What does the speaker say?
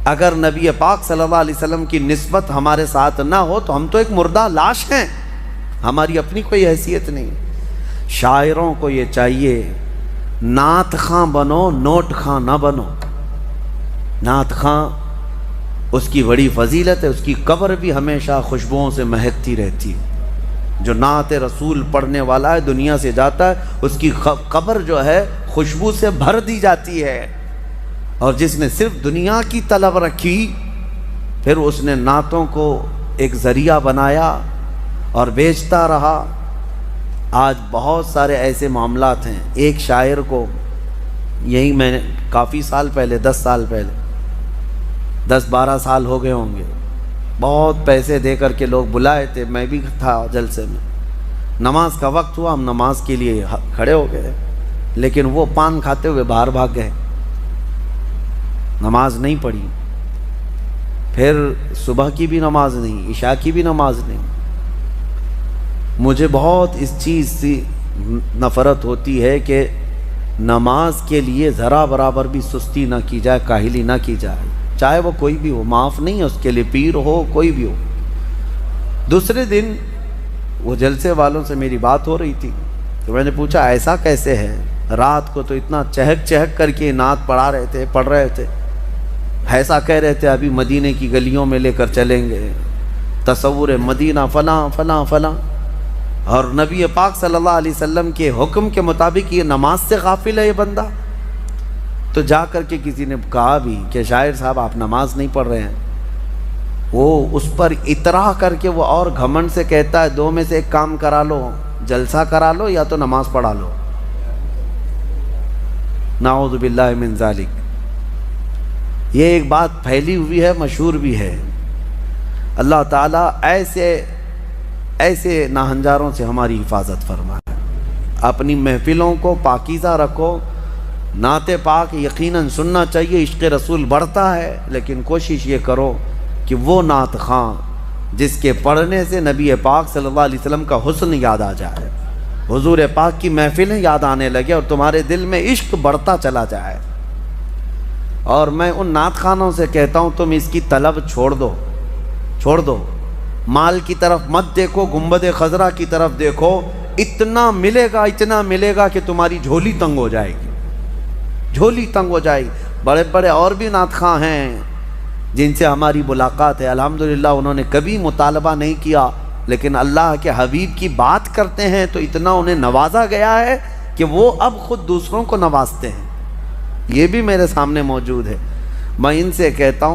اگر نبی پاک صلی اللہ علیہ وسلم کی نسبت ہمارے ساتھ نہ ہو تو ہم تو ایک مردہ لاش ہیں، ہماری اپنی کوئی حیثیت نہیں۔ شاعروں کو یہ چاہیے نعت خواں بنو، نوٹ خواں نہ بنو۔ نعت خواں اس کی بڑی فضیلت ہے، اس کی قبر بھی ہمیشہ خوشبوؤں سے مہکتی رہتی ہے۔ جو نعت رسول پڑھنے والا ہے دنیا سے جاتا ہے، اس کی قبر جو ہے خوشبو سے بھر دی جاتی ہے۔ اور جس نے صرف دنیا کی طلب رکھی، پھر اس نے نعتوں کو ایک ذریعہ بنایا اور بیچتا رہا۔ آج بہت سارے ایسے معاملات ہیں۔ ایک شاعر کو یہی میں نے کافی سال پہلے، 10 سال پہلے، 10-12 سال ہو گئے ہوں گے، بہت پیسے دے کر کے لوگ بلائے تھے، میں بھی تھا جلسے میں۔ نماز کا وقت ہوا، ہم نماز کے لیے کھڑے ہو گئے، لیکن وہ پان کھاتے ہوئے باہر بھاگ گئے، نماز نہیں پڑھی۔ پھر صبح کی بھی نماز نہیں، عشاء کی بھی نماز نہیں۔ مجھے بہت اس چیز سے نفرت ہوتی ہے کہ نماز کے لیے ذرا برابر بھی سستی نہ کی جائے، کاہلی نہ کی جائے، چاہے وہ کوئی بھی ہو، معاف نہیں ہے اس کے لیے، پیر ہو کوئی بھی ہو۔ دوسرے دن وہ جلسے والوں سے میری بات ہو رہی تھی تو میں نے پوچھا ایسا کیسے ہے؟ رات کو تو اتنا چہک چہک کر کے نعت پڑھ رہے تھے، ایسا کہہ رہے تھے ابھی مدینے کی گلیوں میں لے کر چلیں گے، تصور مدینہ فلاں فلاں فلاں، اور نبی پاک صلی اللہ علیہ وسلم کے حکم کے مطابق یہ نماز سے غافل ہے یہ بندہ۔ تو جا کر کے کسی نے کہا بھی کہ شاعر صاحب آپ نماز نہیں پڑھ رہے ہیں۔ وہ اس پر اطراح کر کے وہ اور گھمنڈ سے کہتا ہے دو میں سے ایک کام کرا لو، جلسہ کرا لو یا تو نماز پڑھا لو۔ نعوذ باللہ من ذالک۔ یہ ایک بات پھیلی ہوئی ہے، مشہور بھی ہے۔ اللہ تعالیٰ ایسے ناہنجاروں سے ہماری حفاظت فرمائے۔ اپنی محفلوں کو پاکیزہ رکھو۔ نعت پاک یقیناً سننا چاہیے، عشق رسول بڑھتا ہے، لیکن کوشش یہ کرو کہ وہ نعت خواں جس کے پڑھنے سے نبی پاک صلی اللہ علیہ وسلم کا حسن یاد آ جائے، حضور پاک کی محفلیں یاد آنے لگے اور تمہارے دل میں عشق بڑھتا چلا جائے۔ اور میں ان نعت خوانوں سے کہتا ہوں تم اس کی طلب چھوڑ دو، مال کی طرف مت دیکھو، گنبد خضرا کی طرف دیکھو، اتنا ملے گا کہ تمہاری جھولی تنگ ہو جائے گی، جھولی تنگ ہو جائے گی۔ بڑے بڑے اور بھی نعت خواں ہیں جن سے ہماری ملاقات ہے، الحمدللہ انہوں نے کبھی مطالبہ نہیں کیا، لیکن اللہ کے حبیب کی بات کرتے ہیں تو اتنا انہیں نوازا گیا ہے کہ وہ اب خود دوسروں کو نوازتے ہیں۔ یہ بھی میرے سامنے موجود ہے۔ میں ان سے کہتا ہوں